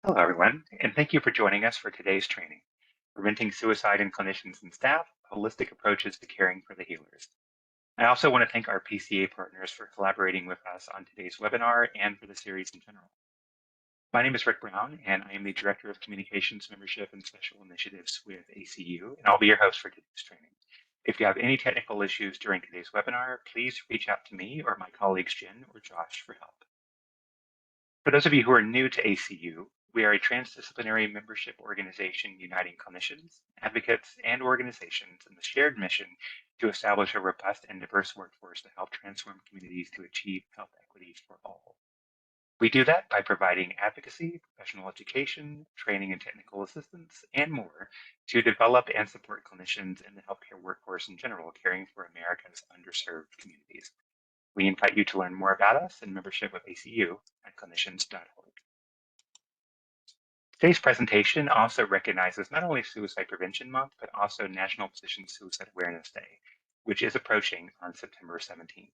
Hello, everyone, and thank you for joining us for today's training, Preventing Suicide in Clinicians and Staff, Holistic Approaches to Caring for the Healers. I also want to thank our PCA partners for collaborating with us on today's webinar and for the series in general. My name is Rick Brown, and I am the Director of Communications, Membership, and Special Initiatives with ACU, and I'll be your host for today's training. If you have any technical issues during today's webinar, please reach out to me or my colleagues Jen or Josh for help. For those of you who are new to ACU, we are a transdisciplinary membership organization uniting clinicians, advocates, and organizations in the shared mission to establish a robust and diverse workforce to help transform communities to achieve health equity for all. We do that by providing advocacy, professional education, training and technical assistance, and more to develop and support clinicians in the healthcare workforce in general, caring for America's underserved communities. We invite you to learn more about us and membership with ACU at clinicians.org. Today's presentation also recognizes not only Suicide Prevention Month, but also National Physician Suicide Awareness Day, which is approaching on September 17th.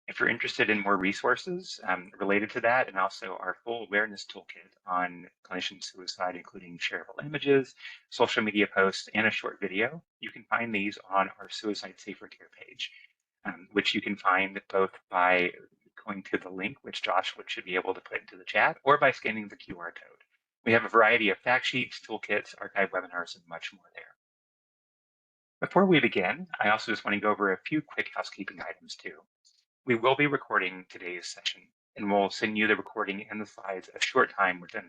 If you're interested in more resources related to that, and also our full awareness toolkit on clinician suicide, including shareable images, social media posts, and a short video, you can find these on our Suicide Safer Care page, which you can find both by going to the link, which Josh should be able to put into the chat, or by scanning the QR code. We have a variety of fact sheets, toolkits, archived webinars, and much more there. Before we begin, I also just want to go over a few quick housekeeping items too. We will be recording today's session, and we'll send you the recording and the slides a short time within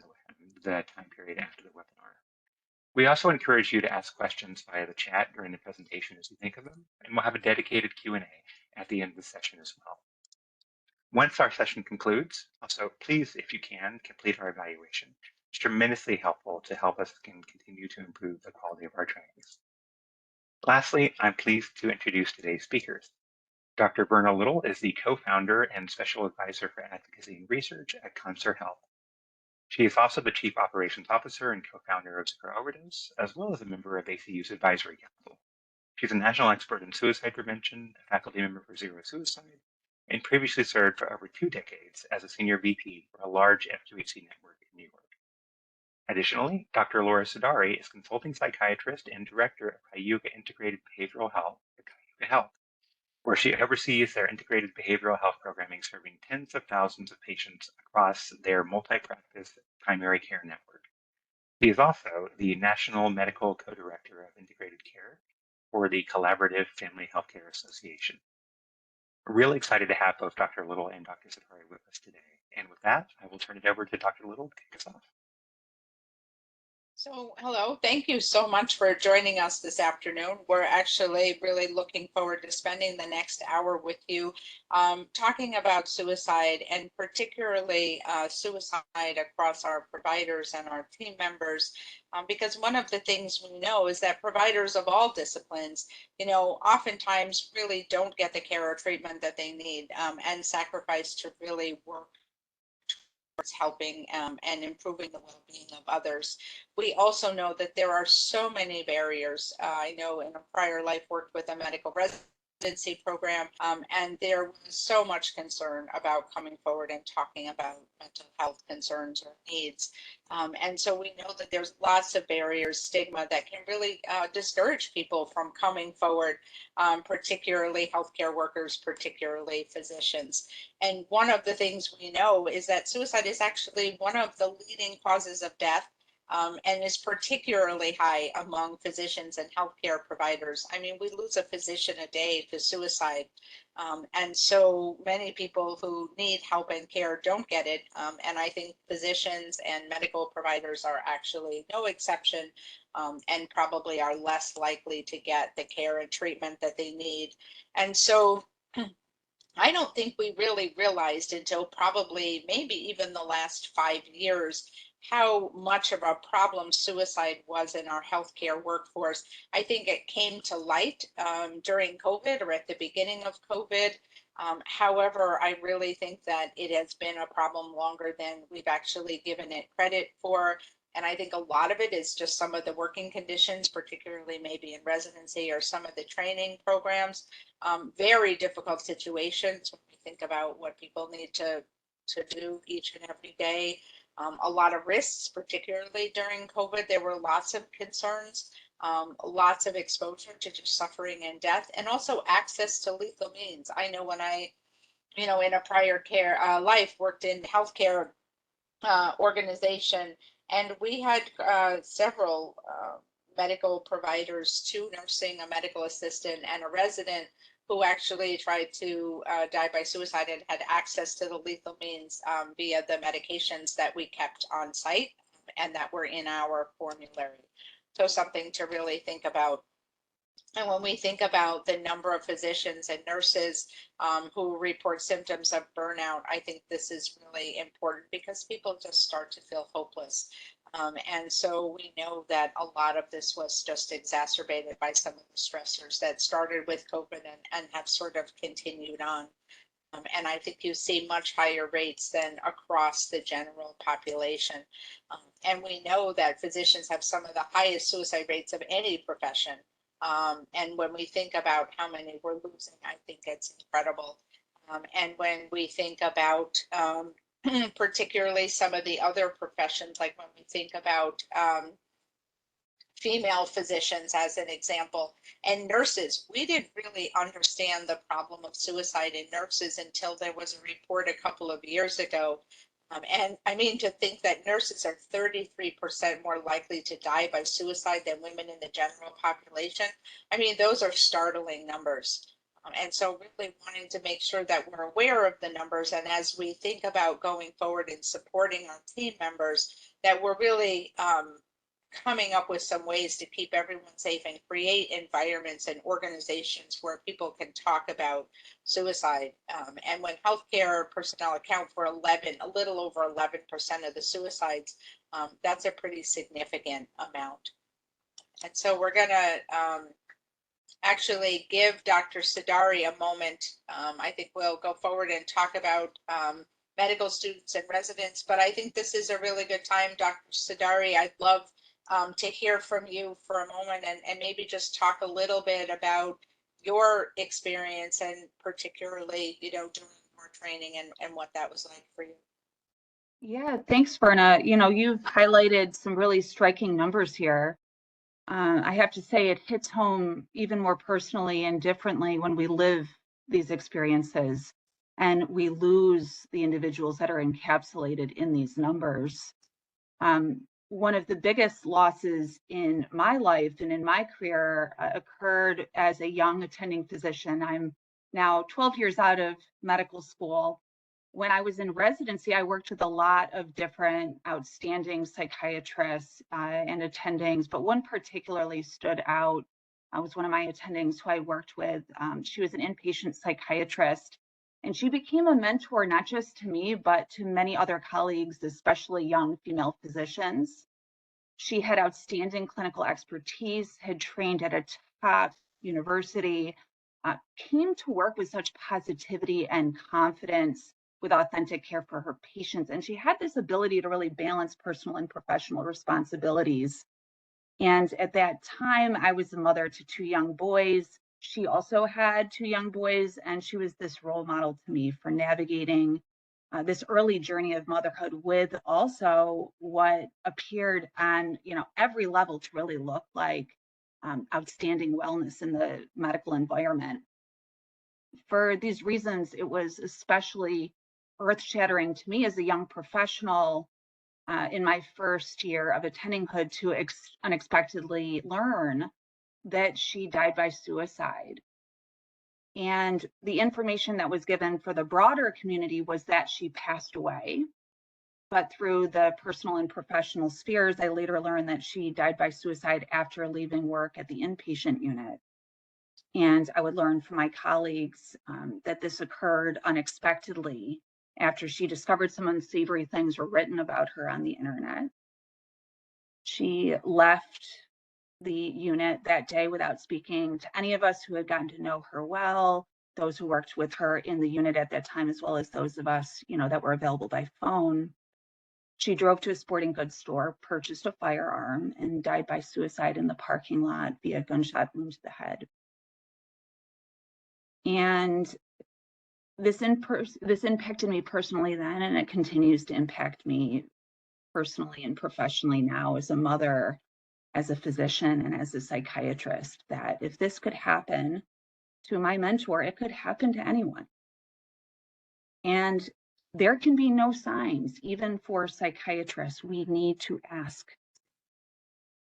the time period after the webinar. We also encourage you to ask questions via the chat during the presentation as you think of them, and we'll have a dedicated Q&A at the end of the session as well. Once our session concludes, also please, if you can, complete our evaluation. It's tremendously helpful to help us continue to improve the quality of our trainings. Lastly, I'm pleased to introduce today's speakers. Dr. Verna Little is the co-founder and special advisor for advocacy and research at Concert Health. She is also the chief operations officer and co-founder of Zero Overdose, as well as a member of ACU's advisory council. She's a national expert in suicide prevention, a faculty member for Zero Suicide, and previously served for over 2 decades as a senior VP for a large FQHC network in New York. Additionally, Dr. Laura Sidari is consulting psychiatrist and director of Cayuga Integrated Behavioral Health at Cayuga Health, where she oversees their integrated behavioral health programming serving tens of thousands of patients across their multi-practice primary care network. She is also the National Medical Co-Director of Integrated Care for the Collaborative Family Healthcare Association. We're really excited to have both Dr. Little and Dr. Sidari with us today. And with that, I will turn it over to Dr. Little to kick us off. So, hello, thank you so much for joining us this afternoon. We're actually really looking forward to spending the next hour with you talking about suicide, and particularly suicide across our providers and our team members, because one of the things we know is that providers of all disciplines, oftentimes really don't get the care or treatment that they need and sacrifice to really work helping and improving the well-being of others. We also know that there are so many barriers. I know in a prior life worked with a medical residency program, and there was so much concern about coming forward and talking about mental health concerns or needs. And so we know that there's lots of barriers, stigma that can really discourage people from coming forward, particularly healthcare workers, particularly physicians. And one of the things we know is that suicide is actually one of the leading causes of death, and is particularly high among physicians and healthcare providers. I mean, we lose a physician a day to suicide. And so many people who need help and care don't get it. And I think physicians and medical providers are actually no exception, and probably are less likely to get the care and treatment that they need. And so I don't think we really realized until probably maybe even the last 5 years how much of a problem suicide was in our healthcare workforce. I think it came to light during COVID or at the beginning of COVID. However, I really think that it has been a problem longer than we've actually given it credit for. And I think a lot of it is just some of the working conditions, particularly maybe in residency or some of the training programs. Very difficult situations when we think about what people need to do each and every day. A lot of risks, particularly during COVID. There were lots of concerns, lots of exposure to just suffering and death, and also access to lethal means. I know when I, in a prior care life, worked in healthcare organization, and we had several medical providers, two nursing, a medical assistant, and a resident who actually tried to die by suicide and had access to the lethal means via the medications that we kept on site and that were in our formulary. So something to really think about. And when we think about the number of physicians and nurses who report symptoms of burnout, I think this is really important because people just start to feel hopeless. And so we know that a lot of this was just exacerbated by some of the stressors that started with COVID and have sort of continued on. And I think you see much higher rates than across the general population. And we know that physicians have some of the highest suicide rates of any profession. And when we think about how many we're losing, I think it's incredible. And when we think about particularly some of the other professions, like when we think about female physicians as an example, and nurses, we didn't really understand the problem of suicide in nurses until there was a report a couple of years ago. And I mean, to think that nurses are 33% more likely to die by suicide than women in the general population. I mean, those are startling numbers. And so really wanting to make sure that we're aware of the numbers. And as we think about going forward and supporting our team members, that we're really coming up with some ways to keep everyone safe and create environments and organizations where people can talk about suicide. And when healthcare personnel account for a little over 11% of the suicides, that's a pretty significant amount. And so we're gonna actually give Dr. Sidari a moment. I think we'll go forward and talk about medical students and residents, but I think this is a really good time. Dr. Sidari, I'd love to hear from you for a moment and maybe just talk a little bit about your experience and particularly, during your training and what that was like for you. Yeah, thanks, Verna. You've highlighted some really striking numbers here. I have to say it hits home even more personally and differently when we live these experiences and we lose the individuals that are encapsulated in these numbers. One of the biggest losses in my life and in my career occurred as a young attending physician. I'm now 12 years out of medical school. When I was in residency, I worked with a lot of different outstanding psychiatrists and attendings, but one particularly stood out. Was one of my attendings who I worked with. She was an inpatient psychiatrist, and she became a mentor, not just to me, but to many other colleagues, especially young female physicians. She had outstanding clinical expertise, had trained at a top university, came to work with such positivity and confidence with authentic care for her patients. And she had this ability to really balance personal and professional responsibilities. And at that time, I was a mother to two young boys. She also had two young boys, and she was this role model to me for navigating this early journey of motherhood with also what appeared on every level to really look like outstanding wellness in the medical environment. For these reasons, it was especially earth-shattering to me as a young professional in my first year of attendinghood to unexpectedly learn that she died by suicide. And the information that was given for the broader community was that she passed away. But through the personal and professional spheres, I later learned that she died by suicide after leaving work at the inpatient unit. And I would learn from my colleagues that this occurred unexpectedly after she discovered some unsavory things were written about her on the internet. She left the unit that day without speaking to any of us who had gotten to know her well, those who worked with her in the unit at that time, as well as those of us, that were available by phone. She drove to a sporting goods store, purchased a firearm, and died by suicide in the parking lot via gunshot wound to the head. And this impacted me personally then, and it continues to impact me personally and professionally now as a mother, as a physician, and as a psychiatrist, that if this could happen to my mentor, it could happen to anyone. And there can be no signs, even for psychiatrists. We need to ask.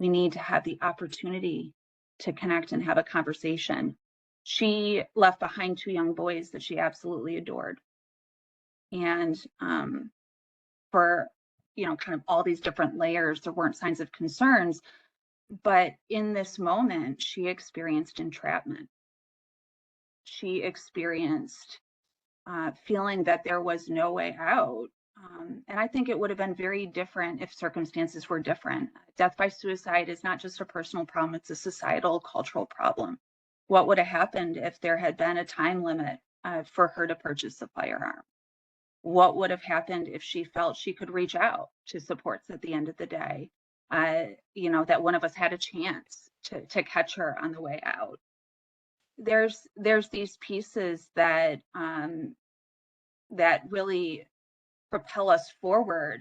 We need to have the opportunity to connect and have a conversation. She left behind 2 young boys that she absolutely adored. And for, kind of all these different layers, there weren't signs of concerns. But in this moment, she experienced entrapment. She experienced feeling that there was no way out. And I think it would have been very different if circumstances were different. Death by suicide is not just a personal problem, it's a societal, cultural problem. What would have happened if there had been a time limit for her to purchase a firearm? What would have happened if she felt she could reach out to supports at the end of the day? That one of us had a chance to catch her on the way out. There's these pieces that really propel us forward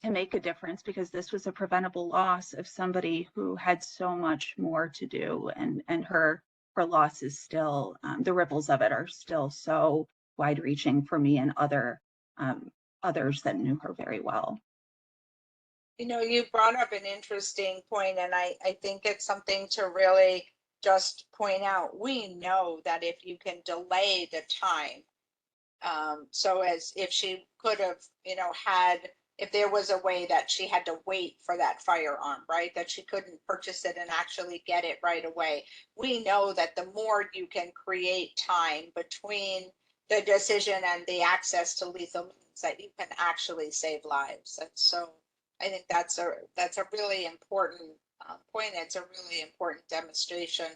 to make a difference, because this was a preventable loss of somebody who had so much more to do, and her loss is still, the ripples of it are still so wide reaching for me and others that knew her very well. You brought up an interesting point, and I think it's something to really just point out. We know that if you can delay the time, so as if she could have, if there was a way that she had to wait for that firearm, right, that she couldn't purchase it and actually get it right away. We know that the more you can create time between the decision and the access to lethal means, that you can actually save lives. And so I think that's a really important point. It's a really important demonstration.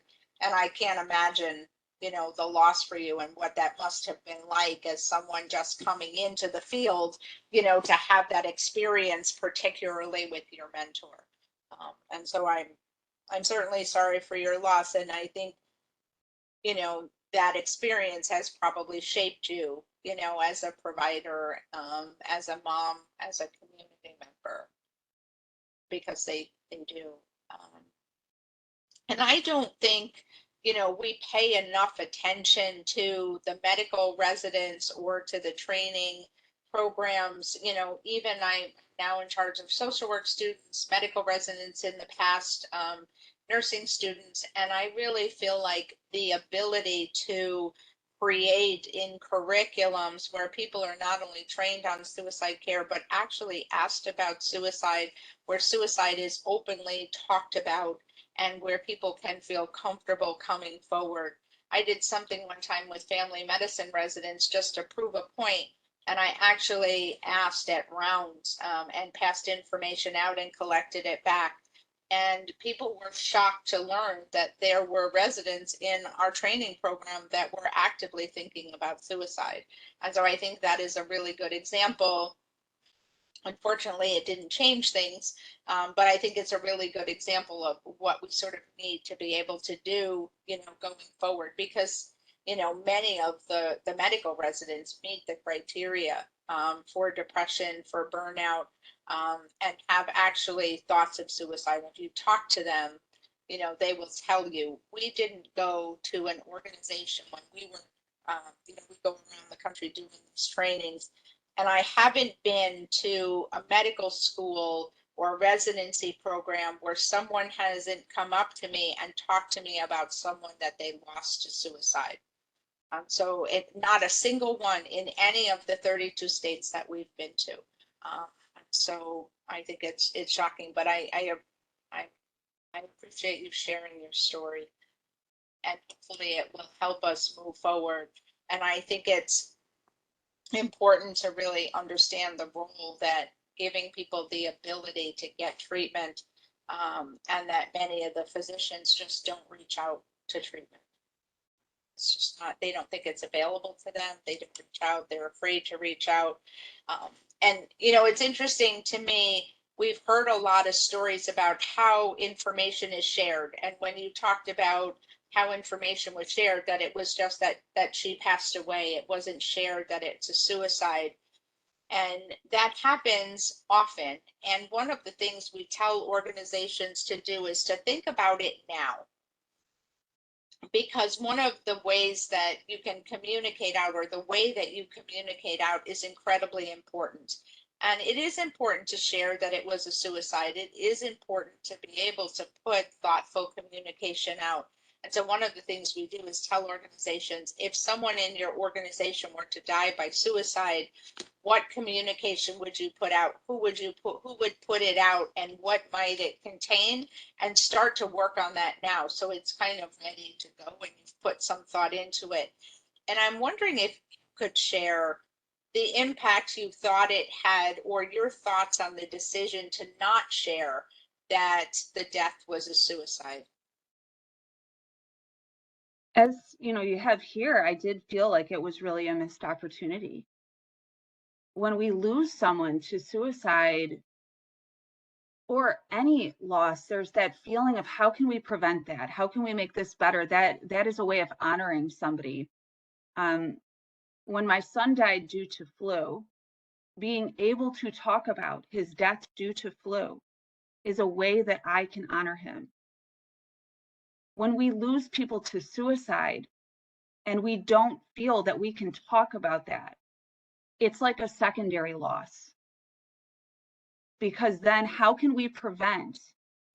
And I can't imagine, the loss for you and what that must have been like as someone just coming into the field, to have that experience, particularly with your mentor. And so I'm certainly sorry for your loss. And I think, that experience has probably shaped you, as a provider, as a mom, as a community member, because they do. And I don't think, we pay enough attention to the medical residents or to the training programs. Even I'm now in charge of social work students, medical residents in the past, nursing students, and I really feel like the ability to create in curriculums where people are not only trained on suicide care, but actually asked about suicide, where suicide is openly talked about, and where people can feel comfortable coming forward. I did something one time with family medicine residents just to prove a point, and I actually asked at rounds and passed information out and collected it back. And people were shocked to learn that there were residents in our training program that were actively thinking about suicide. And so I think that is a really good example. Unfortunately, it didn't change things, but I think it's a really good example of what we sort of need to be able to do, going forward, because, many of the medical residents meet the criteria for depression, for burnout, and have actually thoughts of suicide. If you talk to them, they will tell you. We didn't go to an organization when we were, we go around the country doing these trainings. And I haven't been to a medical school or residency program where someone hasn't come up to me and talked to me about someone that they lost to suicide. So not a single one in any of the 32 states that we've been to. So I think it's shocking, but I appreciate you sharing your story, and hopefully it will help us move forward. And I think it's important to really understand the role that giving people the ability to get treatment, and that many of the physicians just don't reach out to treatment. It's just not, they don't think it's available to them. They don't reach out. They're afraid to reach out. And, it's interesting to me, we've heard a lot of stories about how information is shared. And when you talked about how information was shared, that it was just that she passed away. It wasn't shared that it's a suicide. And that happens often. And one of the things we tell organizations to do is to think about it now. Because one of the ways that you can communicate out, or the way that you communicate out, is incredibly important. And it is important to share that it was a suicide. It is important to be able to put thoughtful communication out. And so one of the things we do is tell organizations, if someone in your organization were to die by suicide, what communication would you put out? Who would put it out, and what might it contain? And start to work on that now, so it's kind of ready to go when you've put some thought into it. And I'm wondering if you could share the impact you thought it had, or your thoughts on the decision to not share that the death was a suicide. As you have here, I did feel like it was really a missed opportunity. When we lose someone to suicide or any loss, there's that feeling of how can we prevent that? How can we make this better? That is a way of honoring somebody. When my son died due to flu, being able to talk about his death due to flu is a way that I can honor him. When we lose people to suicide and we don't feel that we can talk about that, it's like a secondary loss. Because then how can we prevent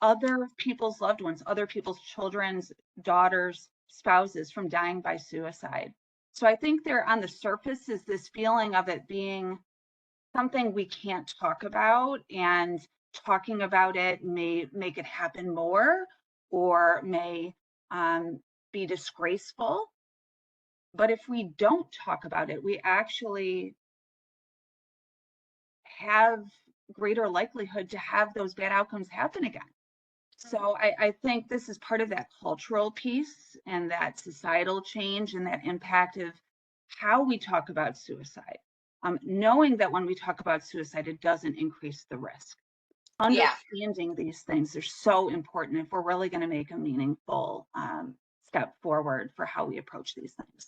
other people's loved ones, other people's children's, daughters, spouses from dying by suicide? So I think there on the surface is this feeling of it being something we can't talk about, and talking about it may make it happen more, or may be disgraceful. But if we don't talk about it, we actually have greater likelihood to have those bad outcomes happen again. So I think this is part of that cultural piece and that societal change and that impact of how we talk about suicide. Knowing that when we talk about suicide, it doesn't increase the risk. Understanding these things are so important if we're really going to make a meaningful step forward for how we approach these things.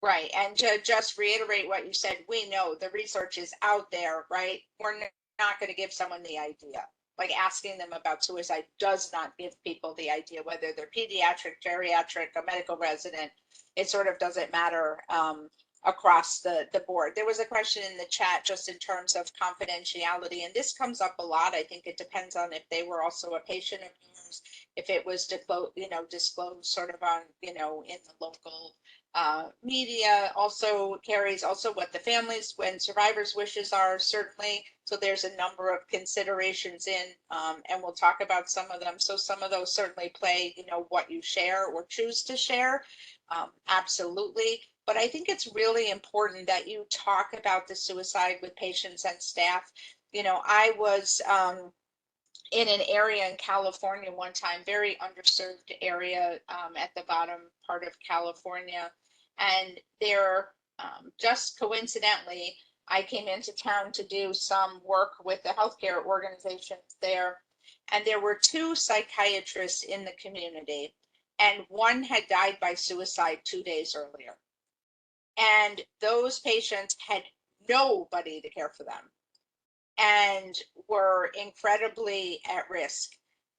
Right. And to just reiterate what you said, we know the research is out there, right? We're not going to give someone the idea. Like asking them about suicide does not give people the idea, whether they're pediatric, geriatric, a medical resident. It sort of doesn't matter across the board. There was a question in the chat just in terms of confidentiality, and this comes up a lot. I think it depends on if they were also a patient of yours, if it was disclosed sort of on, in the local media. Also carries also what the families when survivors' wishes are, certainly. So there's a number of considerations in, and we'll talk about some of them. So some of those certainly play, what you share or choose to share. Absolutely. But I think it's really important that you talk about the suicide with patients and staff. I was in an area in California one time, very underserved area at the bottom part of California. And there, just coincidentally, I came into town to do some work with the healthcare organizations there. And there were 2 psychiatrists in the community, and one had died by suicide 2 days earlier. And those patients had nobody to care for them and were incredibly at risk.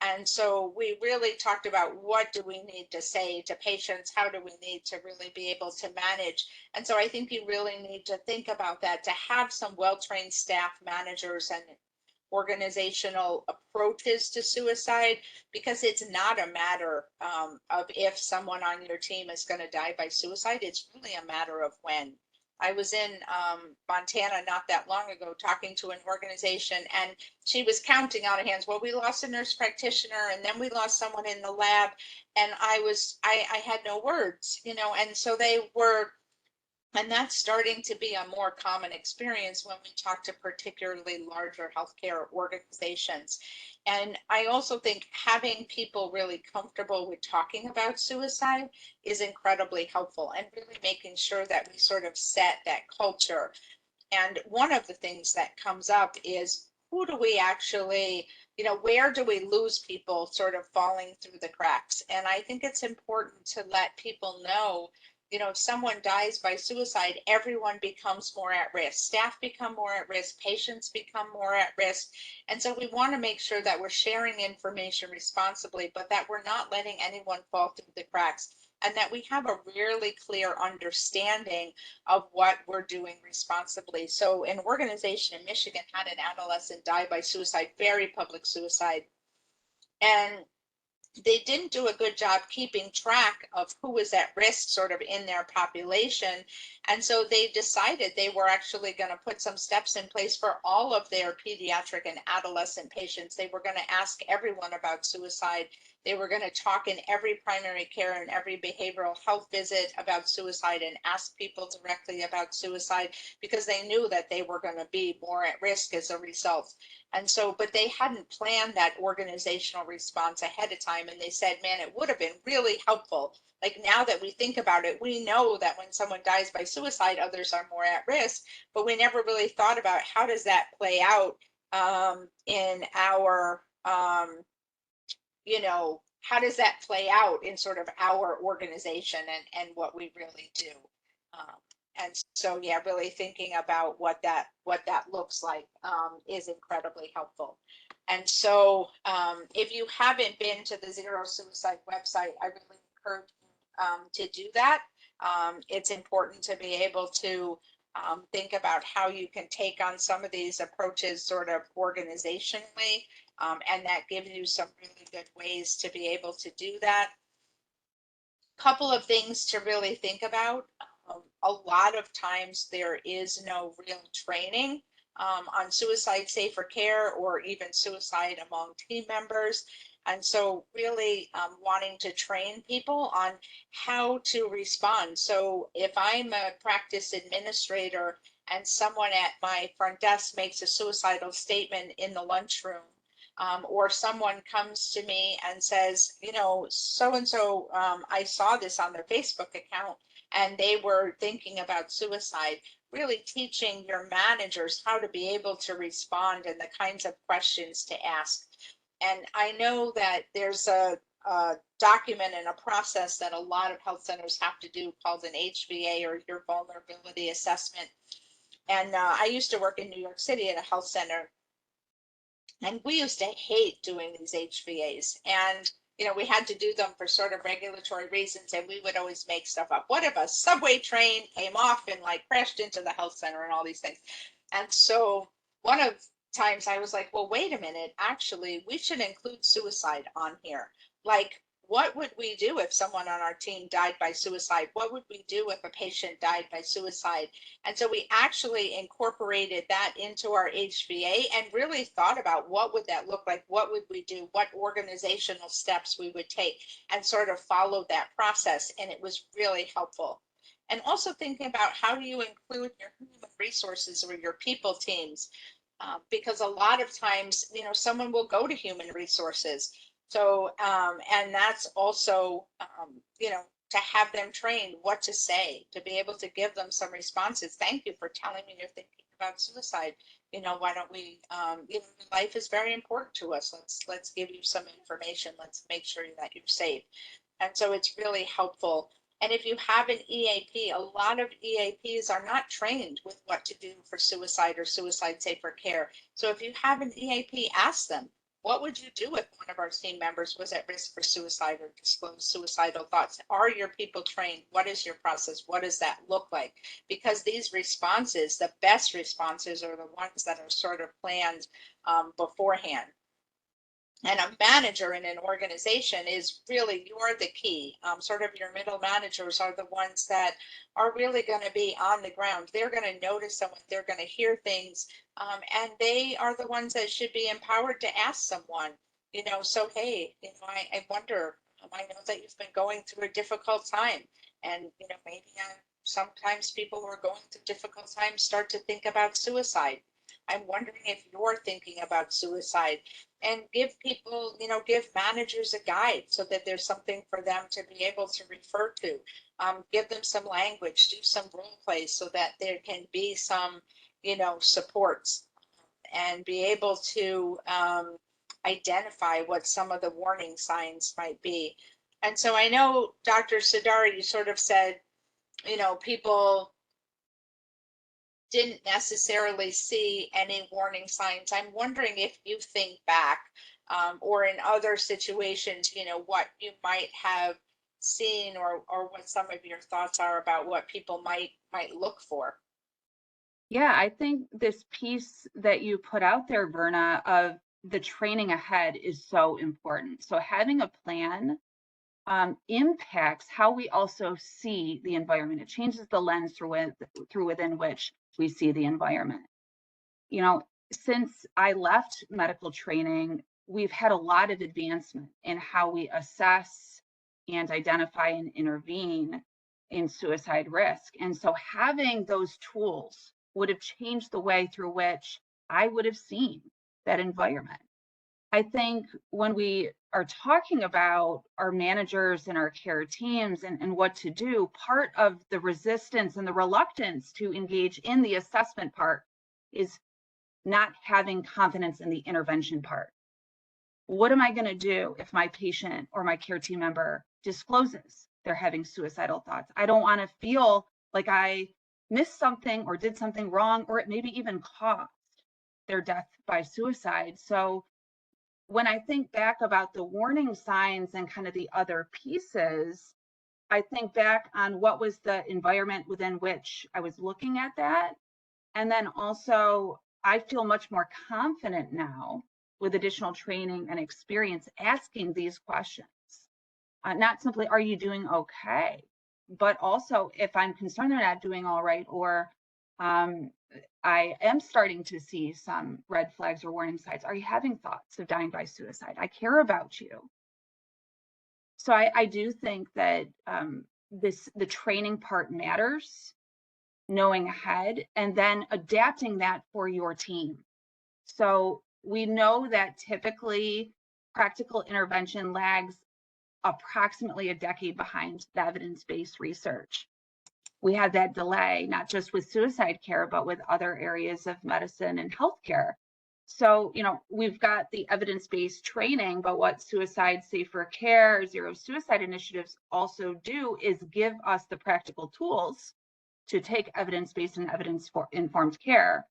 And so we really talked about what do we need to say to patients? How do we need to really be able to manage? And so I think you really need to think about that, to have some well-trained staff, managers, and organizational approaches to suicide, because it's not a matter of if someone on your team is going to die by suicide. It's really a matter of when. I was in Montana not that long ago talking to an organization, and she was counting out of hands. Well, we lost a nurse practitioner, and then we lost someone in the lab, and I had no words, and so they were, and that's starting to be a more common experience when we talk to particularly larger healthcare organizations. And I also think having people really comfortable with talking about suicide is incredibly helpful, and really making sure that we sort of set that culture. And one of the things that comes up is, who do we actually, where do we lose people sort of falling through the cracks? And I think it's important to let people know if someone dies by suicide, everyone becomes more at risk. Staff become more at risk, patients become more at risk. And so we want to make sure that we're sharing information responsibly, but that we're not letting anyone fall through the cracks, and that we have a really clear understanding of what we're doing responsibly. So an organization in Michigan had an adolescent die by suicide, very public suicide. And they didn't do a good job keeping track of who was at risk sort of in their population. And so they decided they were actually going to put some steps in place for all of their pediatric and adolescent patients. They were going to ask everyone about suicide. They were going to talk in every primary care and every behavioral health visit about suicide and ask people directly about suicide, because they knew that they were going to be more at risk as a result. And so, but they hadn't planned that organizational response ahead of time. And they said, man, it would have been really helpful. Like, now that we think about it, we know that when someone dies by suicide, others are more at risk, but we never really thought about how does that play out in our, how does that play out in sort of our organization and what we really do. And so, yeah, really thinking about what that looks like is incredibly helpful. And so if you haven't been to the Zero Suicide website, I really encourage you to do that. It's important to be able to think about how you can take on some of these approaches sort of organizationally, and that gives you some really good ways to be able to do that. Couple of things to really think about. A lot of times there is no real training on suicide safer care or even suicide among team members. And so really wanting to train people on how to respond. So if I'm a practice administrator and someone at my front desk makes a suicidal statement in the lunchroom, or someone comes to me and says, so-and-so, I saw this on their Facebook account and they were thinking about suicide, really teaching your managers how to be able to respond and the kinds of questions to ask. And I know that there's a document and a process that a lot of health centers have to do called an HVA, or your vulnerability assessment. And I used to work in New York City at a health center, and we used to hate doing these HVAs. And, we had to do them for sort of regulatory reasons, and we would always make stuff up. What if a subway train came off and like crashed into the health center and all these things? And so one of times I was like, well, wait a minute, actually, we should include suicide on here. Like, what would we do if someone on our team died by suicide? What would we do if a patient died by suicide? And so we actually incorporated that into our HVA and really thought about what would that look like? What would we do? What organizational steps we would take, and sort of follow that process. And it was really helpful. And also thinking about how do you include your human resources or your people teams? Because a lot of times, someone will go to human resources. So, and that's also, to have them trained what to say, to be able to give them some responses. Thank you for telling me you're thinking about suicide. Why don't we, life is very important to us. Let's give you some information. Let's make sure that you're safe. And so it's really helpful. And if you have an EAP, a lot of EAPs are not trained with what to do for suicide or suicide safer care. So if you have an EAP, ask them, what would you do if one of our team members was at risk for suicide or disclosed suicidal thoughts? Are your people trained? What is your process? What does that look like? Because these responses, the best responses, are the ones that are sort of planned beforehand. And a manager in an organization is really, you're the key. Sort of your middle managers are the ones that are really going to be on the ground. They're going to notice someone, they're going to hear things, and they are the ones that should be empowered to ask someone, so, hey, I wonder, I know that you've been going through a difficult time, and, maybe sometimes people who are going through difficult times start to think about suicide. I'm wondering if you're thinking about suicide. And give people, give managers a guide so that there's something for them to be able to refer to. Give them some language, do some role plays so that there can be some, supports, and be able to identify what some of the warning signs might be. And so I know, Dr. Sidari, you sort of said, people didn't necessarily see any warning signs. I'm wondering if you think back, or in other situations, what you might have seen, or what some of your thoughts are about what people might look for. Yeah, I think this piece that you put out there, Verna, of the training ahead is so important. So having a plan impacts how we also see the environment. It changes the lens through within which we see the environment. Since I left medical training, we've had a lot of advancement in how we assess and identify and intervene in suicide risk. And so having those tools would have changed the way through which I would have seen that environment. I think when we are talking about our managers and our care teams and what to do, part of the resistance and the reluctance to engage in the assessment part is not having confidence in the intervention part. What am I going to do if my patient or my care team member discloses they're having suicidal thoughts? I don't want to feel like I missed something or did something wrong, or it maybe even caused their death by suicide. So when I think back about the warning signs and kind of the other pieces, I think back on what was the environment within which I was looking at that. And then also, I feel much more confident now with additional training and experience asking these questions. Not simply, are you doing okay? But also, if I'm concerned they're not doing all right, or I am starting to see some red flags or warning signs. Are you having thoughts of dying by suicide? I care about you. So I do think that the training part matters, knowing ahead, and then adapting that for your team. So we know that typically practical intervention lags approximately a decade behind the evidence-based research. We had that delay, not just with suicide care, but with other areas of medicine and healthcare. So, we've got the evidence-based training, but what Suicide Safer Care, Zero Suicide initiatives also do is give us the practical tools to take evidence-based and evidence-informed care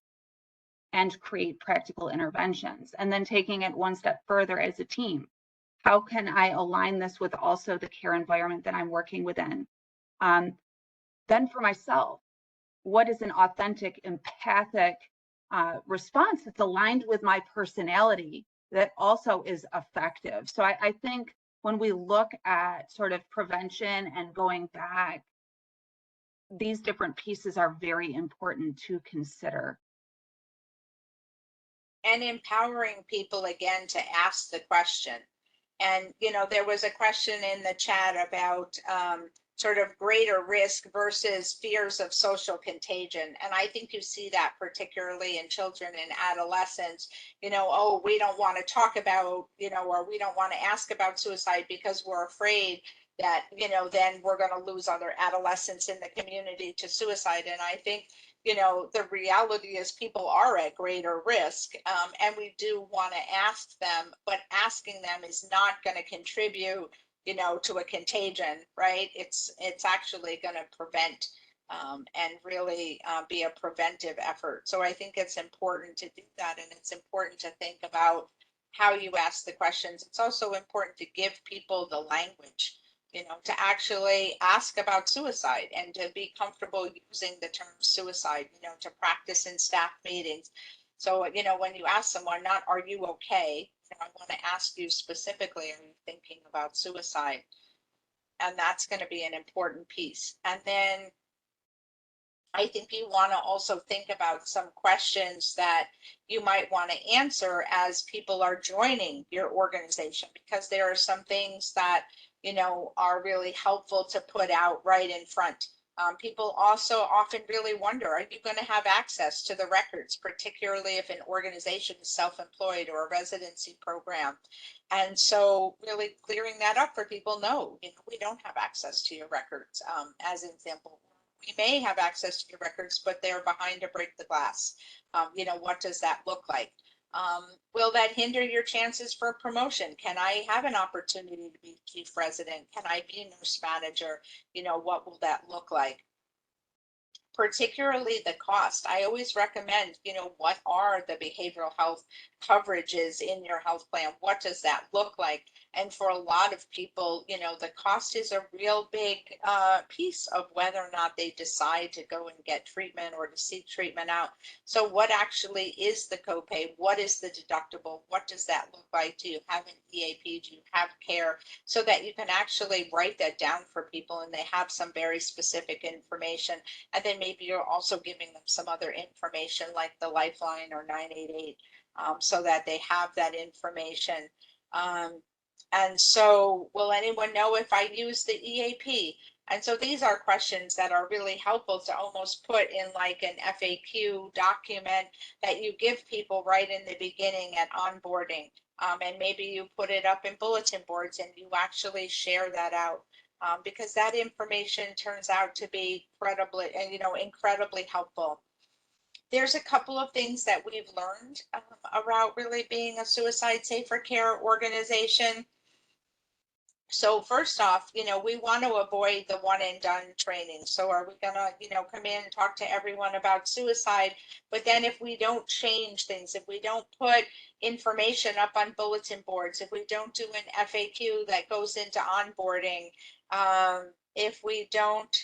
and create practical interventions. And then taking it one step further as a team. How can I align this with also the care environment that I'm working within? Then for myself, what is an authentic, empathic response that's aligned with my personality that also is effective? So I think when we look at sort of prevention and going back, these different pieces are very important to consider. And empowering people again to ask the question. And, there was a question in the chat about sort of greater risk versus fears of social contagion. And I think you see that particularly in children and adolescents, oh, we don't want to talk about, or we don't want to ask about suicide because we're afraid that, then we're going to lose other adolescents in the community to suicide. And I think, the reality is people are at greater risk, and we do want to ask them, but asking them is not going to contribute, to a contagion, right? It's actually going to prevent and really be a preventive effort. So I think it's important to do that, and it's important to think about how you ask the questions. It's also important to give people the language, to actually ask about suicide and to be comfortable using the term suicide, to practice in staff meetings. So, when you ask someone, not are you okay? I want to ask you specifically, are you thinking about suicide? And that's going to be an important piece. And then I think you want to also think about some questions that you might want to answer as people are joining your organization, because there are some things that, are really helpful to put out right in front. People also often really wonder, are you going to have access to the records, particularly if an organization is self-employed or a residency program? And so really clearing that up for people, no, we don't have access to your records, as an example. We may have access to your records, but they're behind a break the glass. What does that look like? Will that hinder your chances for promotion? Can I have an opportunity to be chief resident? Can I be nurse manager? What will that look like? particularly the cost. I always recommend, what are the behavioral health coverages in your health plan? What does that look like? And for a lot of people, the cost is a real big piece of whether or not they decide to go and get treatment or to seek treatment out. So what actually is the copay? What is the deductible? What does that look like? Do you have an EAP? Do you have care? So that you can actually write that down for people and they have some very specific information. And then maybe you're also giving them some other information like the Lifeline or 988, so that they have that information. And so will anyone know if I use the EAP? And so these are questions that are really helpful to almost put in like an FAQ document that you give people right in the beginning at onboarding. And maybe you put it up in bulletin boards and you actually share that out, because that information turns out to be incredibly helpful. There's a couple of things that we've learned around really being a suicide safer care organization. So first off, we want to avoid the one and done training. So are we gonna, come in and talk to everyone about suicide? But then if we don't change things, if we don't put information up on bulletin boards, if we don't do an FAQ that goes into onboarding, if we don't,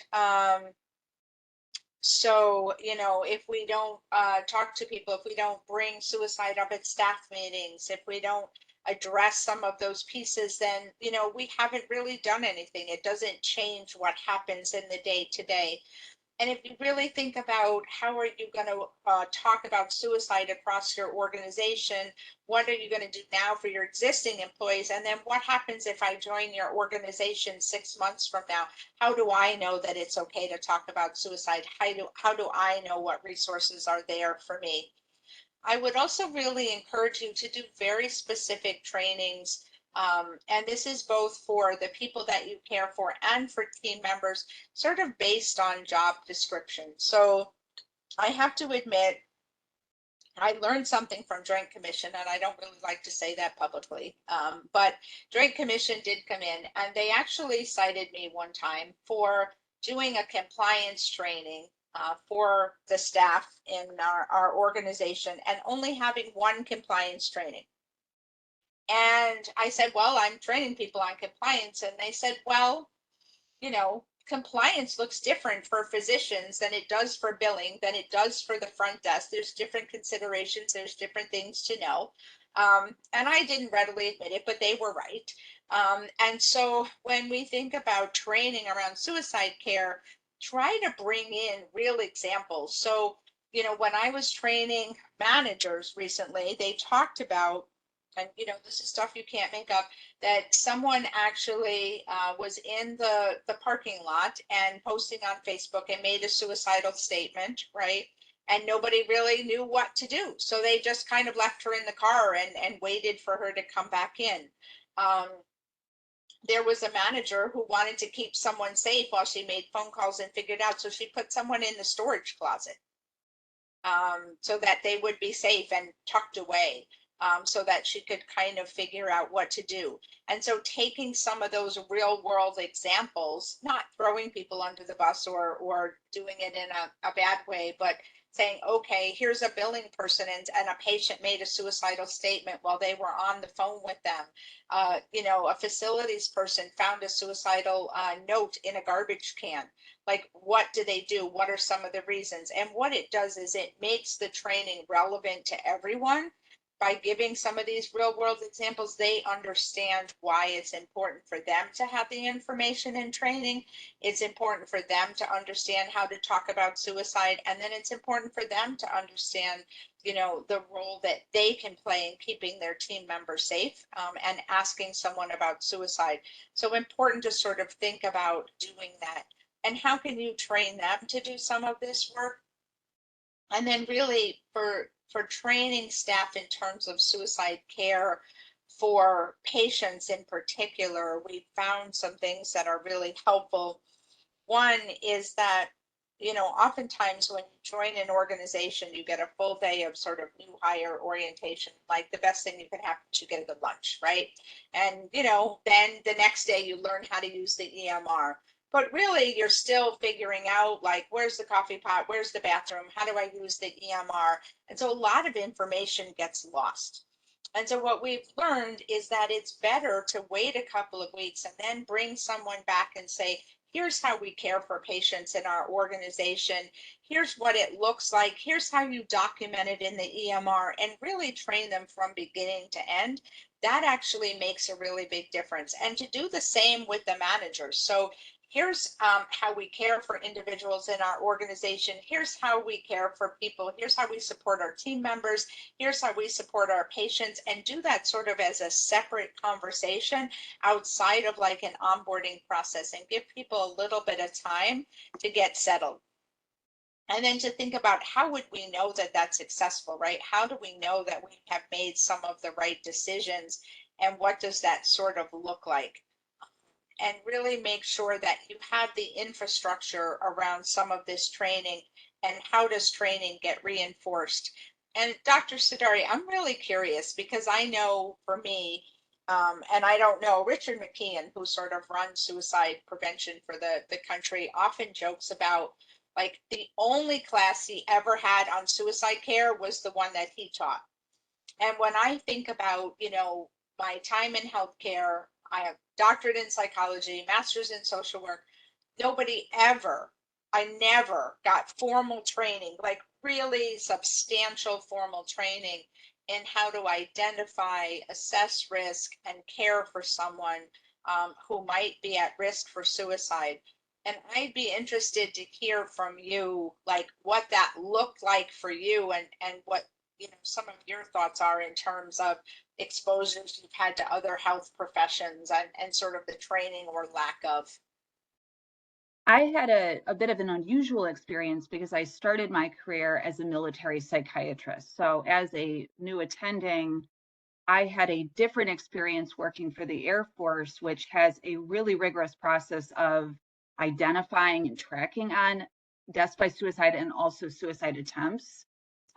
if we don't talk to people, if we don't bring suicide up at staff meetings, if we don't address some of those pieces, then, we haven't really done anything. It doesn't change what happens in the day to day. And if you really think about how are you going to talk about suicide across your organization, what are you going to do now for your existing employees? And then what happens if I join your organization 6 months from now? How do I know that it's okay to talk about suicide? How do I know what resources are there for me? I would also really encourage you to do very specific trainings. And this is both for the people that you care for and for team members, sort of based on job description. So I have to admit, I learned something from Joint Commission, and I don't really like to say that publicly, but Joint Commission did come in and they actually cited me one time for doing a compliance training for the staff in our organization and only having one compliance training. And I said, well, I'm training people on compliance. And they said, well, compliance looks different for physicians than it does for billing, than it does for the front desk. There's different considerations. There's different things to know. And I didn't readily admit it, but they were right. And so when we think about training around suicide care, try to bring in real examples. So, when I was training managers recently, they talked about, and this is stuff you can't make up, that someone actually was in the parking lot and posting on Facebook and made a suicidal statement, right? And nobody really knew what to do. So they just kind of left her in the car and waited for her to come back in. There was a manager who wanted to keep someone safe while she made phone calls and figured out. So she put someone in the storage closet so that they would be safe and tucked away. So that she could kind of figure out what to do. And so taking some of those real world examples, not throwing people under the bus or doing it in a bad way, but saying, okay, here's a billing person and a patient made a suicidal statement while they were on the phone with them. A facilities person found a suicidal note in a garbage can. Like, what do they do? What are some of the reasons? And what it does is it makes the training relevant to everyone. By giving some of these real world examples, they understand why it's important for them to have the information and training. It's important for them to understand how to talk about suicide. And then it's important for them to understand, the role that they can play in keeping their team members safe and asking someone about suicide. So important to sort of think about doing that. And how can you train them to do some of this work? And then really for training staff in terms of suicide care for patients in particular, we found some things that are really helpful. One is that, oftentimes when you join an organization, you get a full day of sort of new hire orientation. Like the best thing you can happen is you get a good lunch, right? And, then the next day you learn how to use the EMR. But really, you're still figuring out, like, where's the coffee pot? Where's the bathroom? How do I use the EMR? And so a lot of information gets lost. And so what we've learned is that it's better to wait a couple of weeks and then bring someone back and say, here's how we care for patients in our organization. Here's what it looks like. Here's how you document it in the EMR, and really train them from beginning to end. That actually makes a really big difference. And to do the same with the managers. So here's how we care for individuals in our organization. Here's how we care for people. Here's how we support our team members. Here's how we support our patients, and do that sort of as a separate conversation outside of like an onboarding process, and give people a little bit of time to get settled. And then to think about, how would we know that that's successful, right? How do we know that we have made some of the right decisions, and what does that sort of look like? And really make sure that you have the infrastructure around some of this training, and how does training get reinforced. And Dr. Sidari, I'm really curious, because I know for me, and I don't know, Richard McKeon, who sort of runs suicide prevention for the country, often jokes about, like, the only class he ever had on suicide care was the one that he taught. And when I think about, my time in healthcare, I have doctorate in psychology, master's in social work. I never got formal training, like really substantial formal training in how to identify, assess risk, and care for someone who might be at risk for suicide. And I'd be interested to hear from you, like, what that looked like for you, and what some of your thoughts are in terms of exposures you've had to other health professions, and sort of the training or lack of. I had a bit of an unusual experience because I started my career as a military psychiatrist. So as a new attending, I had a different experience working for the Air Force, which has a really rigorous process of identifying and tracking on deaths by suicide and also suicide attempts.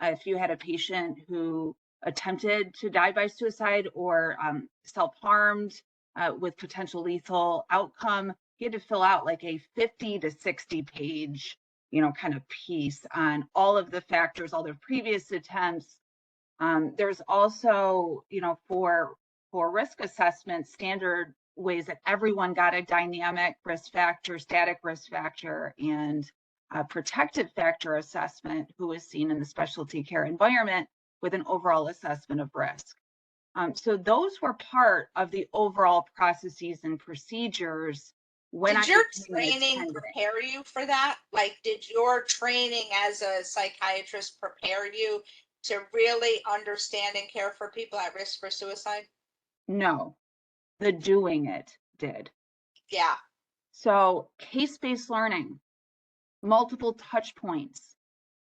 If you had a patient who attempted to die by suicide or self-harmed with potential lethal outcome, you had to fill out like a 50 to 60 page, kind of piece on all of the factors, all their previous attempts. There's also, for risk assessment, standard ways that everyone got a dynamic risk factor, static risk factor, and a protective factor assessment who is seen in the specialty care environment with an overall assessment of risk. So those were part of the overall processes and procedures. Did your training prepare you for that? Like, did your training as a psychiatrist prepare you to really understand and care for people at risk for suicide? No, the doing it did. Yeah. So case-based learning, multiple touch points,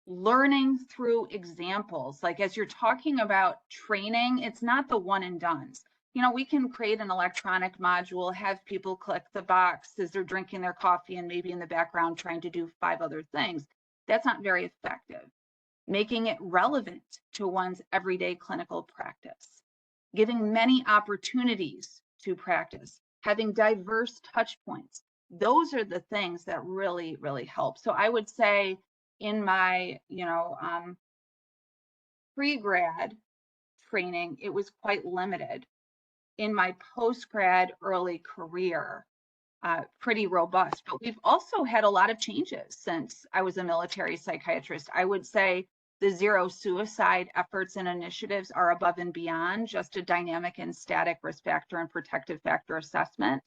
learning through examples. Like, as you're talking about training, it's not the one and dones. We can create an electronic module, have people click the box as they're drinking their coffee and maybe in the background trying to do 5 other things. That's not very effective. Making it relevant to one's everyday clinical practice, giving many opportunities to practice, having diverse touch points. Those are the things that really, really help. So I would say in my, pre-grad training, it was quite limited. In my post-grad early career, pretty robust. But we've also had a lot of changes since I was a military psychiatrist. I would say the zero suicide efforts and initiatives are above and beyond just a dynamic and static risk factor and protective factor assessment.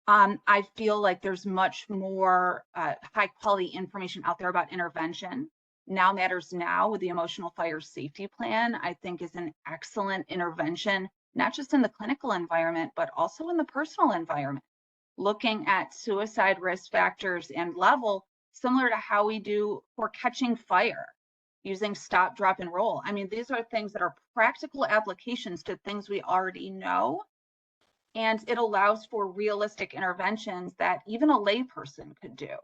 I feel like there's much more high quality information out there about intervention. Now Matters Now with the Emotional Fire Safety Plan, I think, is an excellent intervention, not just in the clinical environment, but also in the personal environment, looking at suicide risk factors and level, similar to how we do for catching fire, using stop, drop, and roll. I mean, these are things that are practical applications to things we already know. And it allows for realistic interventions that even a layperson could do.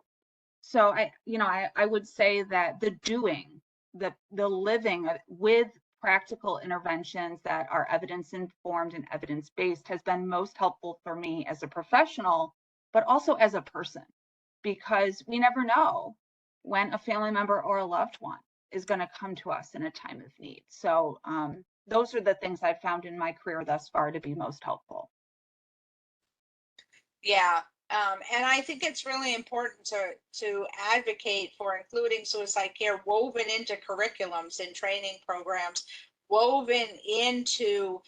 So I would say that the doing, the living with practical interventions that are evidence informed and evidence based has been most helpful for me as a professional, but also as a person, because we never know when a family member or a loved one is going to come to us in a time of need. So those are the things I've found in my career thus far to be most helpful. Yeah. And I think it's really important to advocate for including suicide care woven into curriculums and training programs, woven into,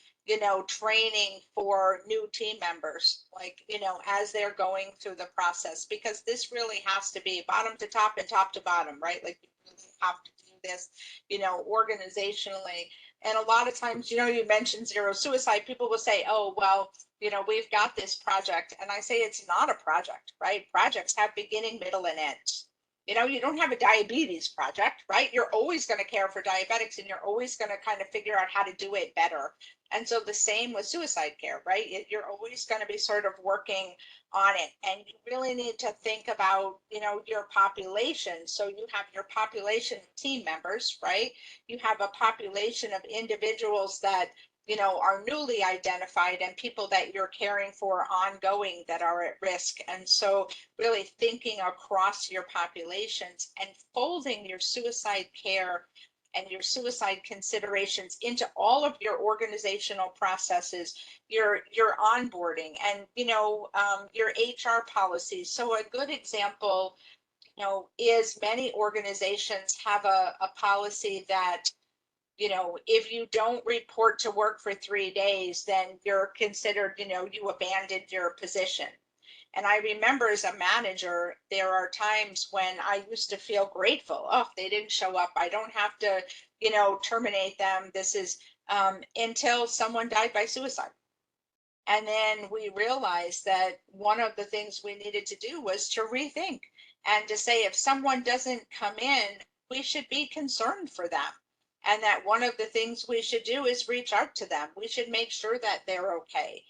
training for new team members, like, as they're going through the process, because this really has to be bottom to top and top to bottom, right? Like, you really have to do this, organizationally. And a lot of times, you mentioned zero suicide, people will say, oh, well, we've got this project. And I say it's not a project, right? Projects have beginning, middle, and end. You don't have a diabetes project, right? You're always going to care for diabetics, and you're always going to kind of figure out how to do it better. And so the same with suicide care, right? You're always going to be sort of working on it. And you really need to think about, your population. So you have your population of team members, right? You have a population of individuals that are newly identified, and people that you're caring for ongoing that are at risk. And so really thinking across your populations and folding your suicide care and your suicide considerations into all of your organizational processes, your onboarding, and your HR policies. So a good example is many organizations have a policy that if you don't report to work for 3 days, then you're considered, you abandoned your position. And I remember as a manager, there are times when I used to feel grateful. Oh, they didn't show up. I don't have to, terminate them. This is until someone died by suicide. And then we realized that one of the things we needed to do was to rethink and to say, if someone doesn't come in, we should be concerned for them. And that one of the things we should do is reach out to them. We should make sure that they're okay.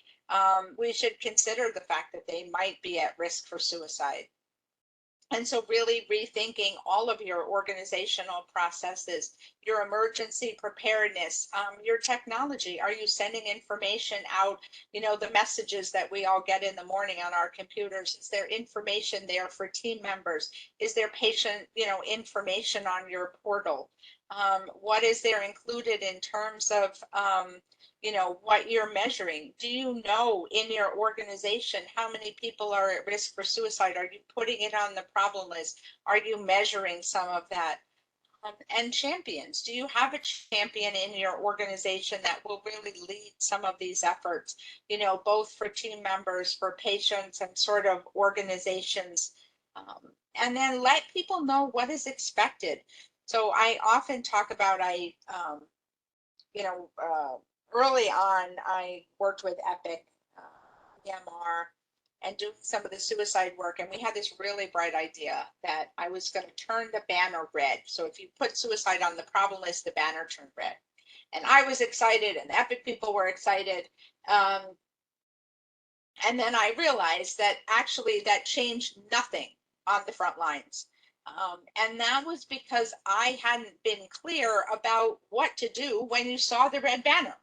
We should consider the fact that they might be at risk for suicide. And so really rethinking all of your organizational processes, your emergency preparedness, your technology. Are you sending information out? The messages that we all get in the morning on our computers, is there information there for team members? Is there patient, information on your portal? What is there included in terms of, what you're measuring? Do you know in your organization how many people are at risk for suicide? Are you putting it on the problem list? Are you measuring some of that? And champions. Do you have a champion in your organization that will really lead some of these efforts, both for team members, for patients, and sort of organizations? And then let people know what is expected. So I often talk about, early on, I worked with Epic, EMR, and doing some of the suicide work. And we had this really bright idea that I was going to turn the banner red. So if you put suicide on the problem list, the banner turned red. And I was excited, and the Epic people were excited. And then I realized that actually that changed nothing on the front lines. And that was because I hadn't been clear about what to do when you saw the red banner,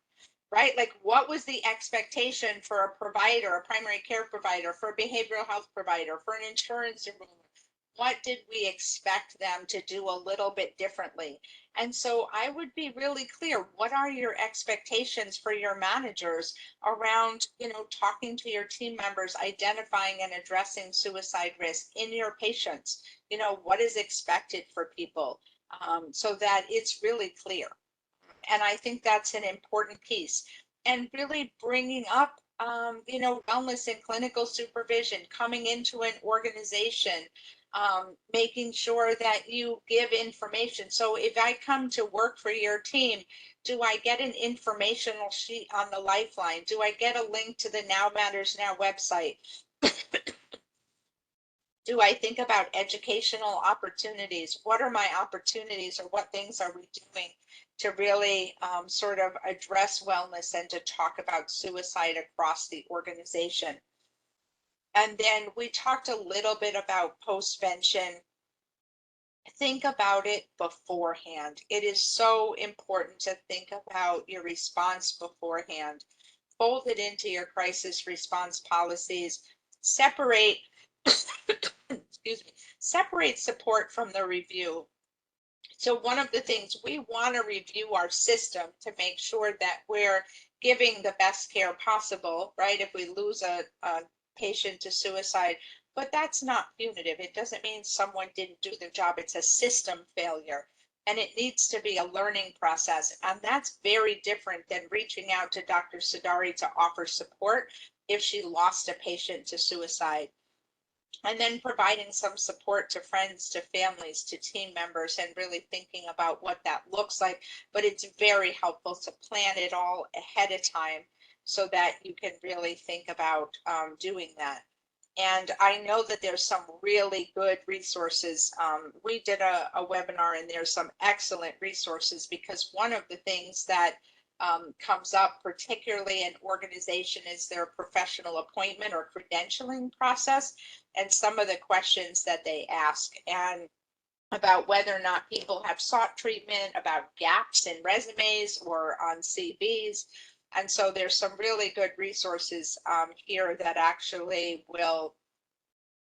right? Like, what was the expectation for a provider, a primary care provider, for a behavioral health provider, for an insurance enrollment? What did we expect them to do a little bit differently? And so I would be really clear, what are your expectations for your managers around, talking to your team members, identifying and addressing suicide risk in your patients? What is expected for people, so that it's really clear. And I think that's an important piece. And really bringing up, wellness and clinical supervision, coming into an organization, making sure that you give information. So if I come to work for your team, do I get an informational sheet on the Lifeline? Do I get a link to the Now Matters Now website? Do I think about educational opportunities? What are my opportunities, or what things are we doing to really sort of address wellness and to talk about suicide across the organization? And then we talked a little bit about postvention. Think about it beforehand. It is so important to think about your response beforehand. Fold it into your crisis response policies. separate, excuse me, separate support from the review. So one of the things we want to review our system to make sure that we're giving the best care possible, right? If we lose a patient to suicide, but that's not punitive. It doesn't mean someone didn't do their job. It's a system failure. And it needs to be a learning process. And that's very different than reaching out to Dr. Sidari to offer support if she lost a patient to suicide. And then providing some support to friends, to families, to team members, and really thinking about what that looks like. But it's very helpful to plan it all ahead of time so that you can really think about doing that. And I know that there's some really good resources. We did a webinar, and there's some excellent resources, because one of the things that comes up, particularly in organization, is their professional appointment or credentialing process, and some of the questions that they ask, and about whether or not people have sought treatment, about gaps in resumes or on CVs. And so there's some really good resources here that actually will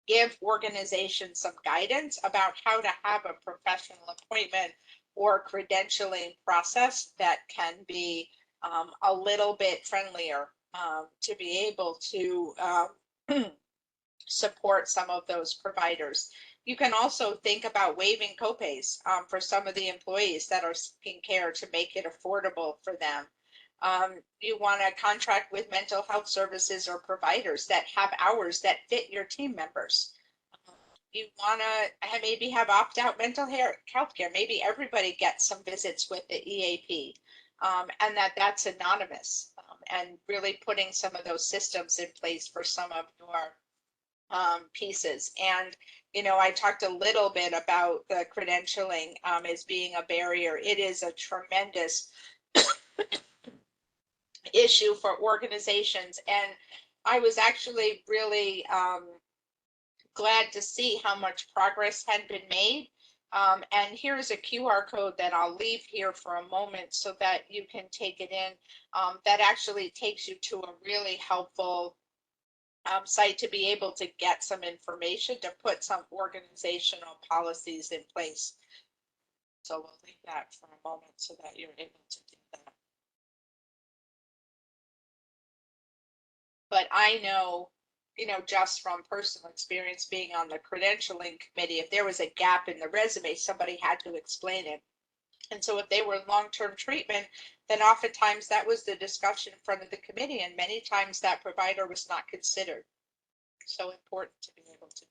give organizations some guidance about how to have a professional appointment or credentialing process that can be a little bit friendlier to be able to support some of those providers. You can also think about waiving copays for some of the employees that are seeking care to make it affordable for them. You want to contract with mental health services or providers that have hours that fit your team members. You want to maybe have opt-out mental health care. Maybe everybody gets some visits with the EAP, and that's anonymous, and really putting some of those systems in place for some of your pieces. And, you know, I talked a little bit about the credentialing as being a barrier. It is a tremendous issue for organizations. And I was actually really glad to see how much progress had been made. And here's a QR code that I'll leave here for a moment so that you can take it in. That actually takes you to a really helpful site to be able to get some information, to put some organizational policies in place. So we'll leave that for a moment so that you're able to do that. But I know, you know, just from personal experience being on the credentialing committee, if there was a gap in the resume, somebody had to explain it. And so if they were long-term treatment, then oftentimes that was the discussion in front of the committee, and many times that provider was not considered. So important to be able to do.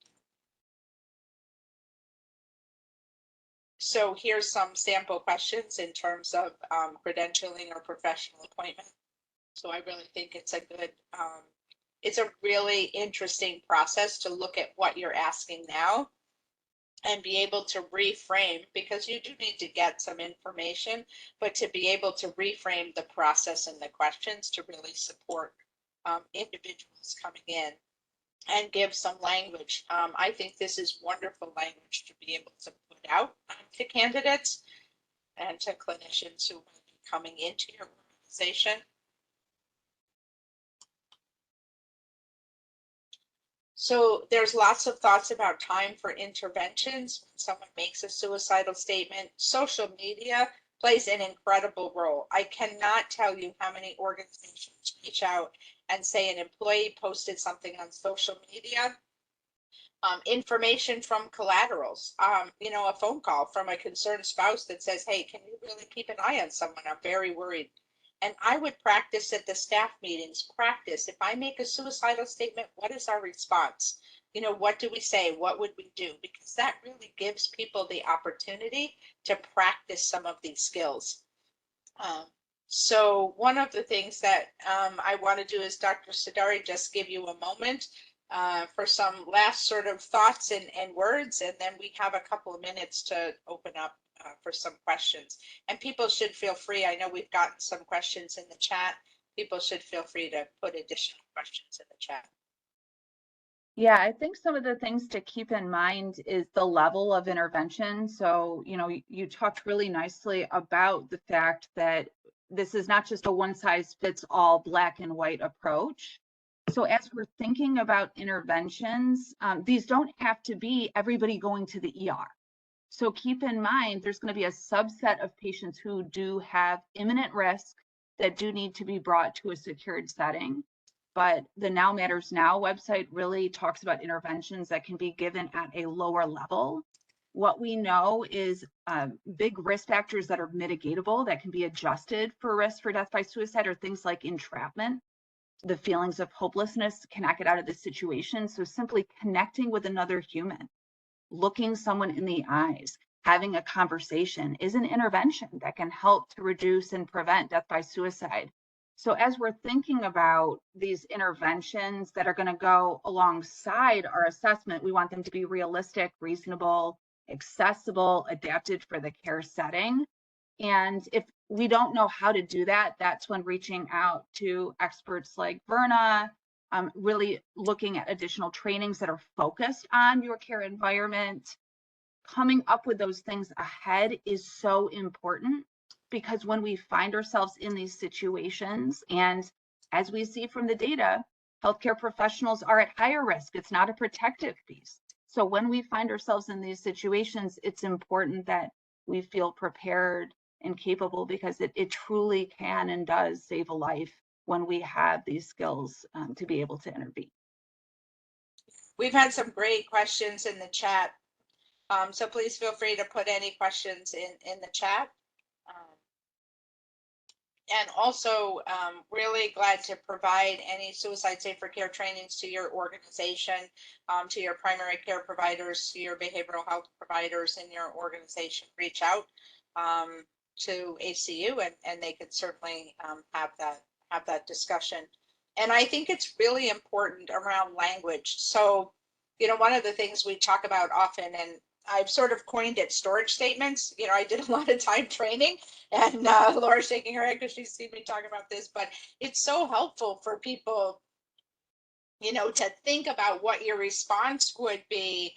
So here's some sample questions in terms of credentialing or professional appointment. So I really think it's a good, it's a really interesting process to look at what you're asking now and be able to reframe, because you do need to get some information, but to be able to reframe the process and the questions to really support individuals coming in and give some language. I think this is wonderful language to be able to put out to candidates and to clinicians who will be coming into your organization. So there's lots of thoughts about time for interventions when someone makes a suicidal statement. Social media plays an incredible role. I cannot tell you how many organizations reach out and say an employee posted something on social media. Information from collaterals, you know, a phone call from a concerned spouse that says, hey, can you really keep an eye on someone? I'm very worried. And I would practice at the staff meetings, practice. If I make a suicidal statement, what is our response? You know, what do we say? What would we do? Because that really gives people the opportunity to practice some of these skills. So one of the things that I want to do is, Dr. Sidari, just give you a moment for some last sort of thoughts and words, and then we have a couple of minutes to open up for some questions. And people should feel free. I know we've gotten some questions in the chat. People should feel free to put additional questions in the chat. Yeah, I think some of the things to keep in mind is the level of intervention. So, you know, you talked really nicely about the fact that this is not just a one size fits all black and white approach. So as we're thinking about interventions, these don't have to be everybody going to the ER. So keep in mind, there's going to be a subset of patients who do have imminent risk that do need to be brought to a secured setting. But the Now Matters Now website really talks about interventions that can be given at a lower level. What we know is big risk factors that are mitigatable, that can be adjusted for risk for death by suicide, are things like entrapment, the feelings of hopelessness, cannot get out of this situation. So simply connecting with another human, looking someone in the eyes, having a conversation is an intervention that can help to reduce and prevent death by suicide. So as we're thinking about these interventions that are going to go alongside our assessment, we want them to be realistic, reasonable, accessible, adapted for the care setting. And if we don't know how to do that, that's when reaching out to experts like Verna, really looking at additional trainings that are focused on your care environment. Coming up with those things ahead is so important, because when we find ourselves in these situations, and as we see from the data, healthcare professionals are at higher risk. It's not a protective piece. So when we find ourselves in these situations, it's important that we feel prepared and capable, because it truly can and does save a life when we have these skills to be able to intervene. We've had some great questions in the chat. So please feel free to put any questions in the chat. And also really glad to provide any suicide safer care trainings to your organization, to your primary care providers, to your behavioral health providers in your organization. Reach out to ACU and they could certainly have that discussion. And I think it's really important around language. So, you know, one of the things we talk about often, and I've sort of coined it storage statements. You know, I did a lot of time training, and Laura's shaking her head because she's seen me talk about this, but it's so helpful for people, you know, to think about what your response would be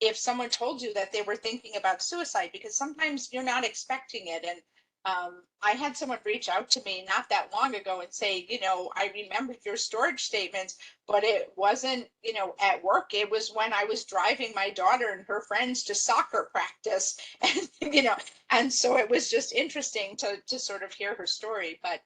if someone told you that they were thinking about suicide, because sometimes you're not expecting it. And I had someone reach out to me not that long ago and say, you know, I remembered your storage statements, but it wasn't, you know, at work. It was when I was driving my daughter and her friends to soccer practice, and you know, and so it was just interesting to sort of hear her story. But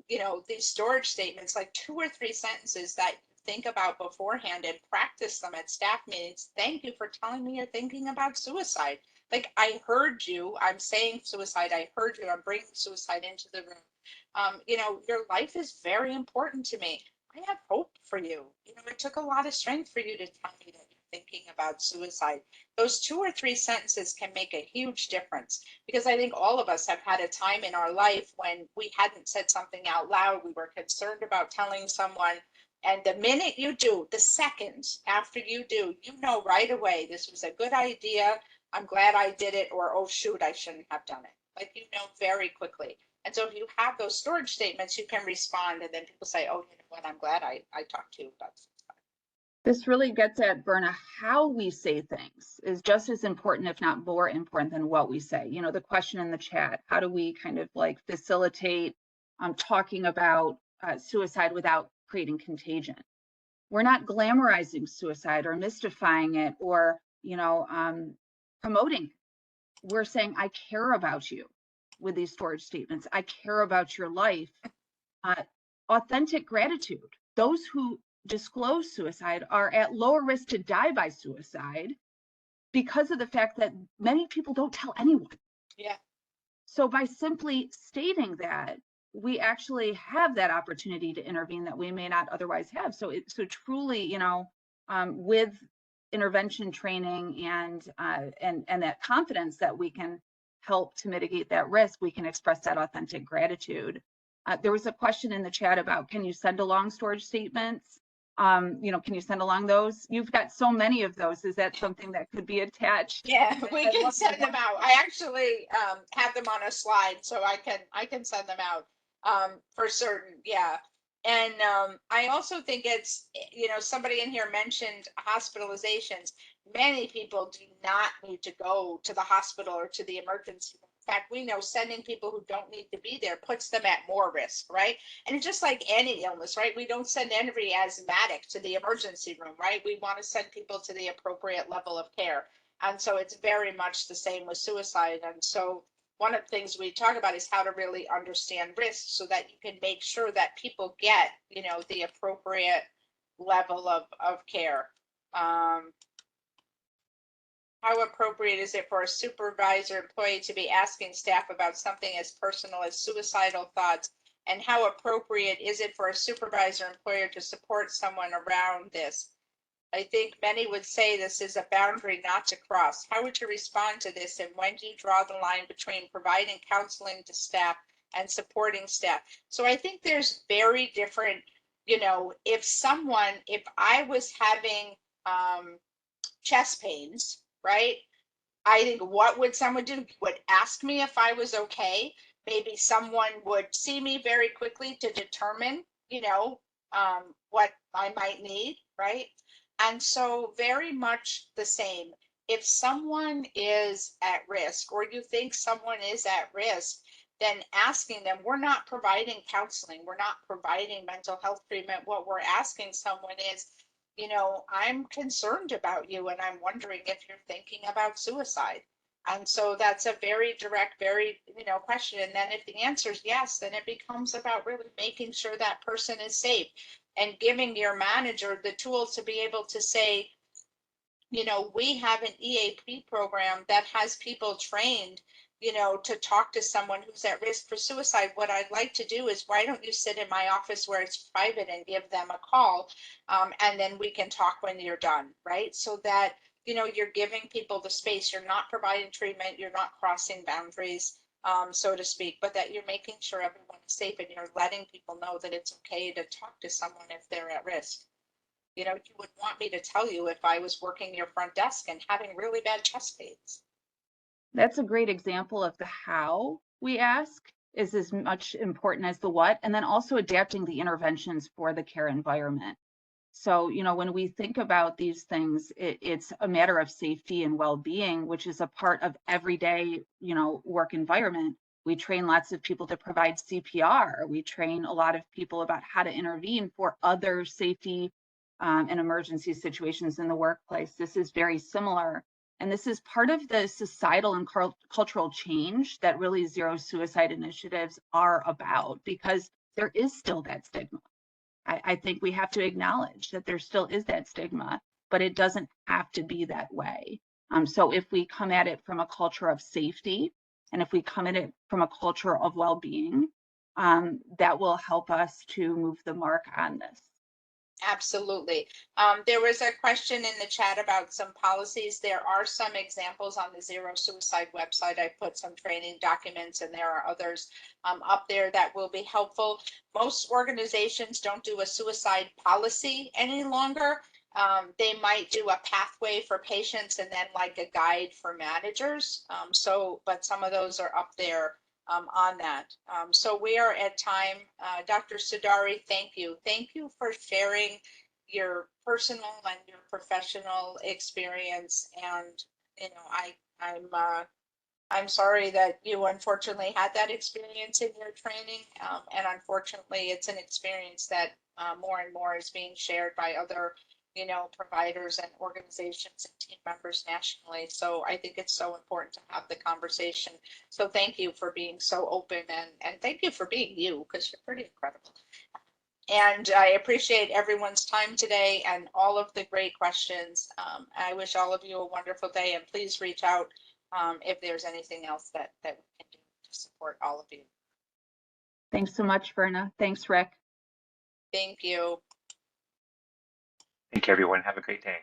you know, these storage statements, like 2 or 3 sentences that you think about beforehand and practice them at staff meetings. Thank you for telling me you're thinking about suicide. Like, I heard you, I'm saying suicide, I heard you, I'm bringing suicide into the room. You know, your life is very important to me. I have hope for you. You know, it took a lot of strength for you to tell me that you're thinking about suicide. Those 2 or 3 sentences can make a huge difference, because I think all of us have had a time in our life when we hadn't said something out loud. We were concerned about telling someone. And the minute you do, the seconds after you do, you know right away, this was a good idea. I'm glad I did it, or, oh, shoot, I shouldn't have done it. Like, you know, very quickly. And so if you have those storage statements, you can respond, and then people say, oh, you know what, I'm glad I talked to you about this. This really gets at, Berna, how we say things is just as important, if not more important, than what we say. You know, the question in the chat, how do we kind of like facilitate talking about suicide without creating contagion? We're not glamorizing suicide or mystifying it or, you know, promoting it. We're saying, I care about you with these storage statements. I care about your life. Authentic gratitude. Those who disclose suicide are at lower risk to die by suicide because of the fact that many people don't tell anyone. Yeah. So by simply stating that, we actually have that opportunity to intervene that we may not otherwise have. So truly, you know, with intervention training and that confidence that we can help to mitigate that risk, we can express that authentic gratitude. There was a question in the chat about, can you send along storage statements? You know, can you send along those? You've got so many of those. Is that something that could be attached? Yeah, we can send them out. I actually have them on a slide, so I can send them out for certain. Yeah. And I also think it's, you know, somebody in here mentioned hospitalizations. Many people do not need to go to the hospital or to the emergency room fact, we know sending people who don't need to be there puts them at more risk, right? And it's just like any illness, right? We don't send every asthmatic to the emergency room, right? We want to send people to the appropriate level of care. And so it's very much the same with suicide. And so one of the things we talk about is how to really understand risk so that you can make sure that people get, you know, the appropriate level of care. How appropriate is it for a supervisor employee to be asking staff about something as personal as suicidal thoughts? And how appropriate is it for a supervisor employer to support someone around this? I think many would say this is a boundary not to cross. How would you respond to this? And when do you draw the line between providing counseling to staff and supporting staff? So I think there's very different, you know, if I was having chest pains, right? I think what would someone do? Would ask me if I was okay. Maybe someone would see me very quickly to determine, you know, what I might need, right? And so very much the same. If someone is at risk or you think someone is at risk, then asking them, we're not providing counseling, we're not providing mental health treatment. What we're asking someone is, you know, I'm concerned about you and I'm wondering if you're thinking about suicide. And so that's a very direct, very, you know, question. And then if the answer is yes, then it becomes about really making sure that person is safe and giving your manager the tools to be able to say, you know, we have an EAP program that has people trained, you know, to talk to someone who's at risk for suicide. What I'd like to do is, why don't you sit in my office where it's private and give them a call, and then we can talk when you're done, right? So that, you know, you're giving people the space, you're not providing treatment, you're not crossing boundaries, so to speak, but that you're making sure everyone is safe and you're letting people know that it's okay to talk to someone if they're at risk. You know, you would want me to tell you if I was working your front desk and having really bad chest pains. That's a great example of the how we ask is as much important as the what, and then also adapting the interventions for the care environment. So, you know, when we think about these things, it's a matter of safety and well-being, which is a part of everyday, you know, work environment. We train lots of people to provide CPR. We train a lot of people about how to intervene for other safety and emergency situations in the workplace. This is very similar. And this is part of the societal and cultural change that really zero suicide initiatives are about, because there is still that stigma. I think we have to acknowledge that there still is that stigma, but it doesn't have to be that way. So if we come at it from a culture of safety, and if we come at it from a culture of well-being, that will help us to move the mark on this. Absolutely. There was a question in the chat about some policies. There are some examples on the Zero Suicide website. I put some training documents and there are others up there that will be helpful. Most organizations don't do a suicide policy any longer. They might do a pathway for patients and then like a guide for managers. But some of those are up there on that. So we are at time. Dr. Sudari, thank you. Thank you for sharing your personal and your professional experience. And, you know, I'm sorry that you unfortunately had that experience in your training. And unfortunately, it's an experience that more and more is being shared by other, you know, providers and organizations and team members nationally. So I think it's so important to have the conversation. So thank you for being so open and thank you for being you, because you're pretty incredible. And I appreciate everyone's time today and all of the great questions. I wish all of you a wonderful day, and please reach out if there's anything else that we can do to support all of you. Thanks so much, Verna. Thanks, Rick. Thank you. Thank you, everyone. Have a great day.